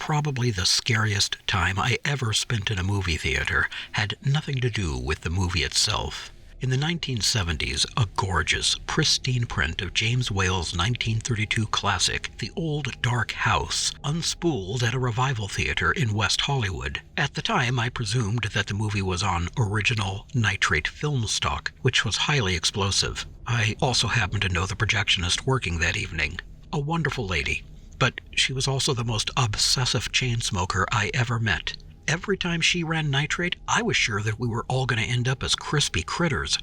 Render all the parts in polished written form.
probably the scariest time I ever spent in a movie theater had nothing to do with the movie itself. In the 1970s, a gorgeous, pristine print of James Whale's 1932 classic, The Old Dark House, unspooled at a revival theater in West Hollywood. At the time, I presumed that the movie was on original nitrate film stock, which was highly explosive. I also happened to know the projectionist working that evening. A wonderful lady, but she was also the most obsessive chain smoker I ever met. Every time she ran nitrate, I was sure that we were all going to end up as crispy critters.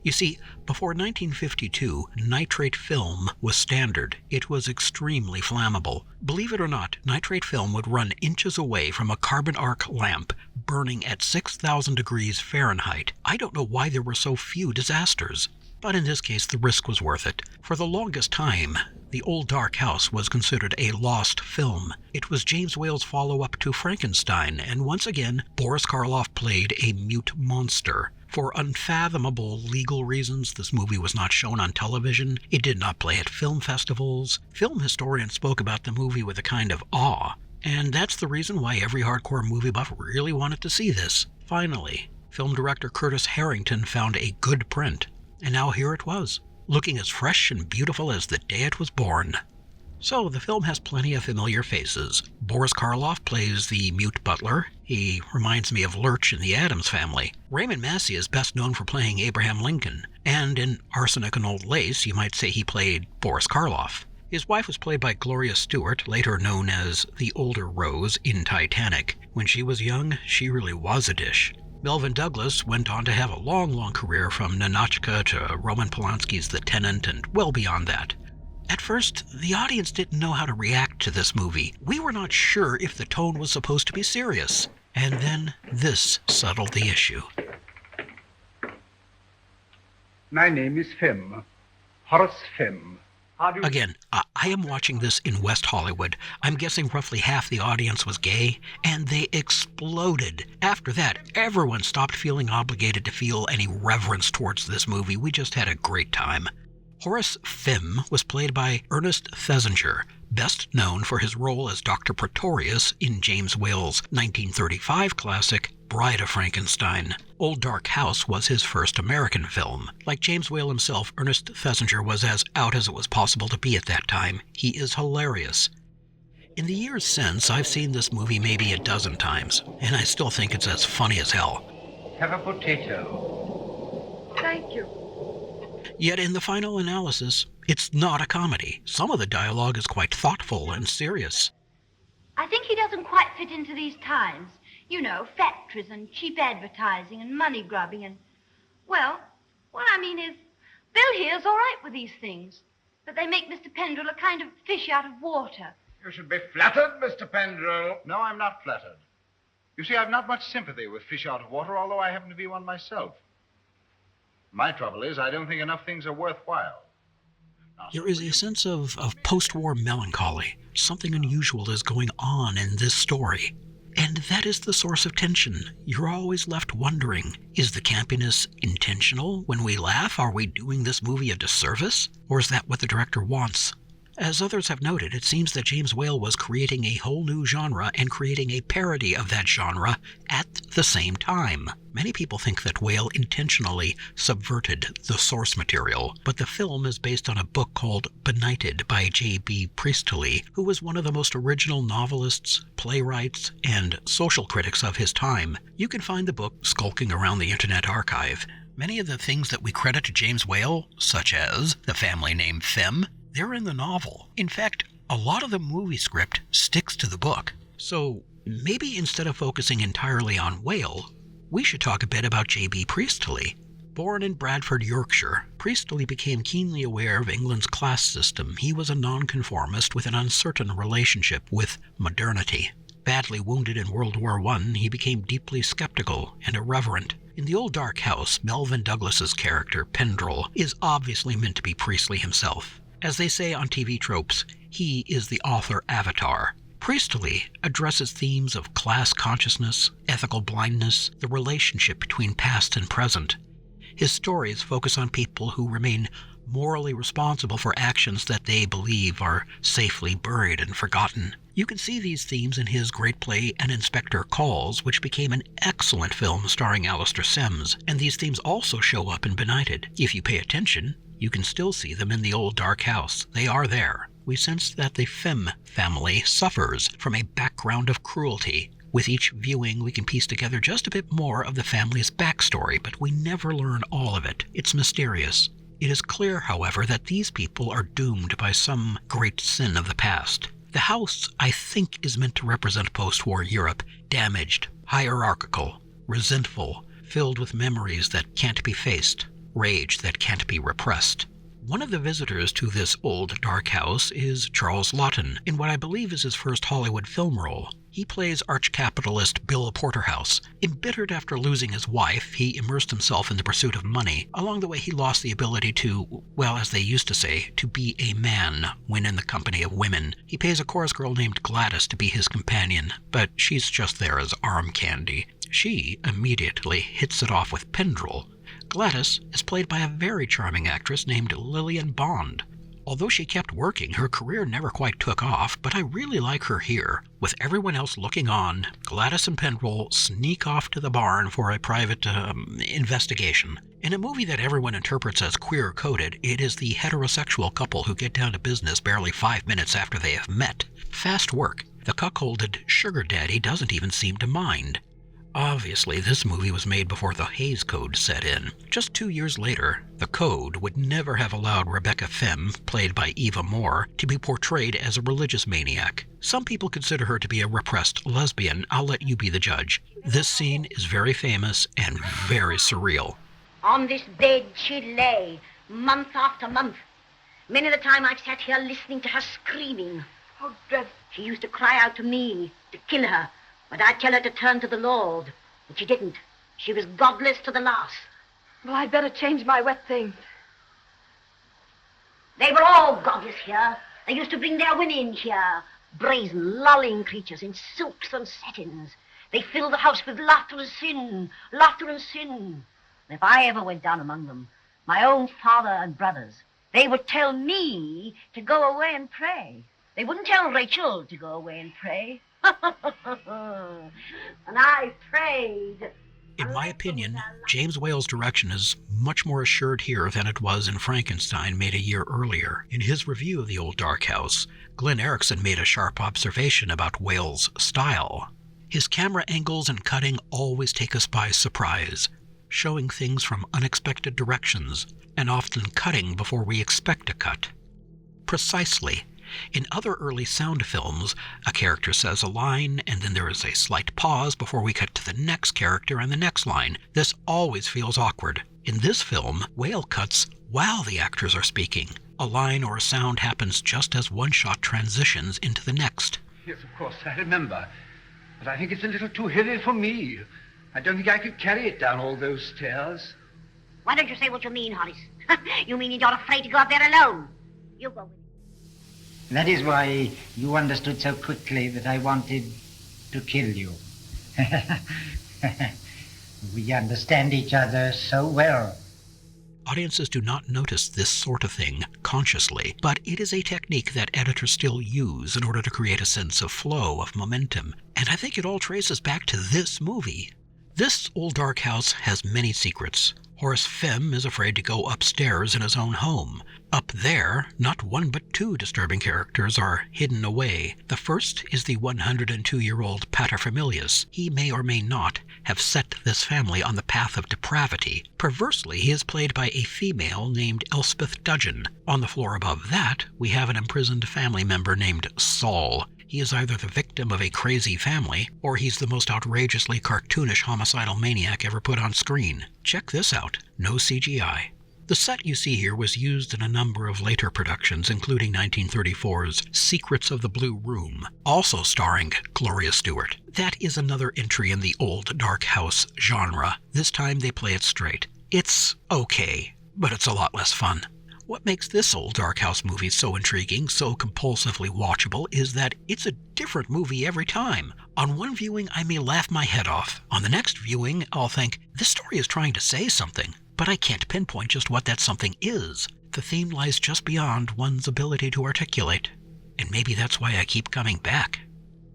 You see, before 1952, nitrate film was standard. It was extremely flammable. Believe it or not, nitrate film would run inches away from a carbon arc lamp, burning at 6,000 degrees Fahrenheit. I don't know why there were so few disasters. But in this case, the risk was worth it. For the longest time, The Old Dark House was considered a lost film. It was James Whale's follow-up to Frankenstein, and once again, Boris Karloff played a mute monster. For unfathomable legal reasons, this movie was not shown on television. It did not play at film festivals. Film historians spoke about the movie with a kind of awe, and that's the reason why every hardcore movie buff really wanted to see this. Finally, film director Curtis Harrington found a good print. And now here it was, looking as fresh and beautiful as the day it was born. So the film has plenty of familiar faces. Boris Karloff plays the mute butler. He reminds me of Lurch in The Addams Family. Raymond Massey is best known for playing Abraham Lincoln. And in Arsenic and Old Lace, you might say he played Boris Karloff. His wife was played by Gloria Stuart, later known as the older Rose in Titanic. When she was young, she really was a dish. Melvyn Douglas went on to have a long career from Ninotchka to Roman Polanski's The Tenant and well beyond that. At first, the audience didn't know how to react to this movie. We were not sure if the tone was supposed to be serious. And then this settled the issue. My name is Fem. Horace Fem. Again, I am watching this in West Hollywood. I'm guessing roughly half the audience was gay, and they exploded. After that, everyone stopped feeling obligated to feel any reverence towards this movie. We just had a great time. Horace Fem was played by Ernest Thesiger, best known for his role as Dr. Pretorius in James Whale's 1935 classic Bride of Frankenstein. Old Dark House was his first American film. Like James Whale himself, Ernest Thesiger was as out as it was possible to be at that time. He is hilarious. In the years since, I've seen this movie maybe a dozen times, and I still think it's as funny as hell. Have a potato. Thank you. Yet in the final analysis, it's not a comedy. Some of the dialogue is quite thoughtful and serious. I think he doesn't quite fit into these times. You know, factories and cheap advertising and money grubbing and... Well, what I mean is, Bill here's all right with these things, but they make Mr. Pendrell a kind of fish out of water. You should be flattered, Mr. Pendrell. No, I'm not flattered. You see, I've not much sympathy with fish out of water, although I happen to be one myself. My trouble is, I don't think enough things are worthwhile. There is a sense of post-war melancholy. Something unusual is going on in this story. And that is the source of tension. You're always left wondering, is the campiness intentional? When we laugh, are we doing this movie a disservice? Or is that what the director wants? As others have noted, it seems that James Whale was creating a whole new genre and creating a parody of that genre at the same time. Many people think that Whale intentionally subverted the source material, but the film is based on a book called Benighted by J.B. Priestley, who was one of the most original novelists, playwrights, and social critics of his time. You can find the book skulking around the Internet Archive. Many of the things that we credit to James Whale, such as the family name Fem, they're in the novel. In fact, a lot of the movie script sticks to the book. So maybe instead of focusing entirely on Whale, we should talk a bit about J.B. Priestley. Born in Bradford, Yorkshire, Priestley became keenly aware of England's class system. He was a nonconformist with an uncertain relationship with modernity. Badly wounded in World War I, he became deeply skeptical and irreverent. In The Old Dark House, Melvyn Douglas's character, Pendrell, is obviously meant to be Priestley himself. As they say on TV tropes, he is the author avatar. Priestley addresses themes of class consciousness, ethical blindness, the relationship between past and present. His stories focus on people who remain morally responsible for actions that they believe are safely buried and forgotten. You can see these themes in his great play An Inspector Calls, which became an excellent film starring Alistair Sims, and these themes also show up in Benighted. If you pay attention, you can still see them in The Old Dark House. They are there. We sense that the Femme family suffers from a background of cruelty. With each viewing, we can piece together just a bit more of the family's backstory, but we never learn all of it. It's mysterious. It is clear, however, that these people are doomed by some great sin of the past. The house, I think, is meant to represent post-war Europe, damaged, hierarchical, resentful, filled with memories that can't be faced, rage that can't be repressed. One of the visitors to this old dark house is Charles Laughton, in what I believe is his first Hollywood film role. He plays arch-capitalist Bill Porterhouse. Embittered after losing his wife, he immersed himself in the pursuit of money. Along the way, he lost the ability to, well, as they used to say, to be a man when in the company of women. He pays a chorus girl named Gladys to be his companion, but she's just there as arm candy. She immediately hits it off with Pendrell. Gladys is played by a very charming actress named Lillian Bond. Although she kept working, her career never quite took off, but I really like her here. With everyone else looking on, Gladys and Pendrell sneak off to the barn for a private investigation. In a movie that everyone interprets as queer-coded, it is the heterosexual couple who get down to business barely 5 minutes after they have met. Fast work. The cuckolded sugar daddy doesn't even seem to mind. Obviously, this movie was made before the Hays Code set in. Just 2 years later, the Code would never have allowed Rebecca Femme, played by Eva Moore, to be portrayed as a religious maniac. Some people consider her to be a repressed lesbian. I'll let you be the judge. This scene is very famous and very surreal. On this bed she lay, month after month. Many the time I've sat here listening to her screaming. Oh, dreadful. She used to cry out to me to kill her. But I'd tell her to turn to the Lord, but she didn't. She was godless to the last. Well, I'd better change my wet things. They were all godless here. They used to bring their women here, brazen, lolling creatures in silks and satins. They filled the house with laughter and sin, laughter and sin. And if I ever went down among them, my own father and brothers, they would tell me to go away and pray. They wouldn't tell Rachel to go away and pray. And I prayed. In my opinion, James Whale's direction is much more assured here than it was in Frankenstein, made a year earlier. In his review of The Old Dark House, Glenn Erickson made a sharp observation about Whale's style. His camera angles and cutting always take us by surprise, showing things from unexpected directions, and often cutting before we expect a cut. Precisely. In other early sound films, a character says a line, and then there is a slight pause before we cut to the next character and the next line. This always feels awkward. In this film, Whale cuts while the actors are speaking. A line or a sound happens just as one shot transitions into the next. Yes, of course, I remember. But I think it's a little too heavy for me. I don't think I could carry it down all those stairs. Why don't you say what you mean, Horace? You mean you're not afraid to go up there alone? You go with me. That is why you understood so quickly that I wanted to kill you. We understand each other so well. Audiences do not notice this sort of thing consciously, but it is a technique that editors still use in order to create a sense of flow, of momentum. And I think it all traces back to this movie. This old dark house has many secrets. Horace Femme is afraid to go upstairs in his own home. Up there, not one but two disturbing characters are hidden away. The first is the 102-year-old paterfamilias. He may or may not have set this family on the path of depravity. Perversely, he is played by a female named Elspeth Dudgeon. On the floor above that, we have an imprisoned family member named Saul. He is either the victim of a crazy family, or he's the most outrageously cartoonish homicidal maniac ever put on screen. Check this out. No CGI. The set you see here was used in a number of later productions, including 1934's Secrets of the Blue Room, also starring Gloria Stuart. That is another entry in the old dark house genre. This time they play it straight. It's okay, but it's a lot less fun. What makes this old dark house movie so intriguing, so compulsively watchable, is that it's a different movie every time. On one viewing, I may laugh my head off. On the next viewing, I'll think, this story is trying to say something, but I can't pinpoint just what that something is. the theme lies just beyond one's ability to articulate. And maybe that's why I keep coming back.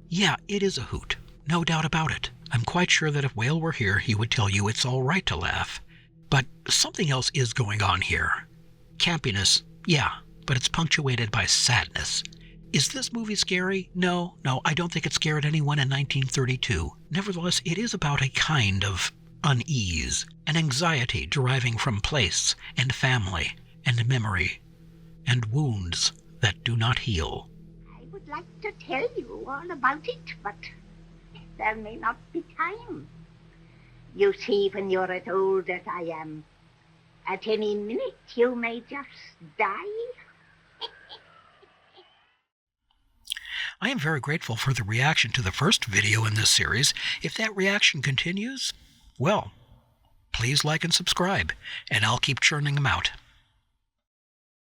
Yeah, it is a hoot. No doubt about it. I'm quite sure that if Whale were here, he would tell you it's all right to laugh. But something else is going on here. Campiness, yeah, but it's punctuated by sadness. Is this movie scary? No, I don't think it scared anyone in 1932. Nevertheless, it is about a kind of unease, an anxiety deriving from place and family and memory and wounds that do not heal. I would like to tell you all about it, but there may not be time. You see, when you're as old as I am, at any minute you may just die. I am very grateful for the reaction to the first video in this series. If that reaction continues, well, please like and subscribe, and I'll keep churning them out.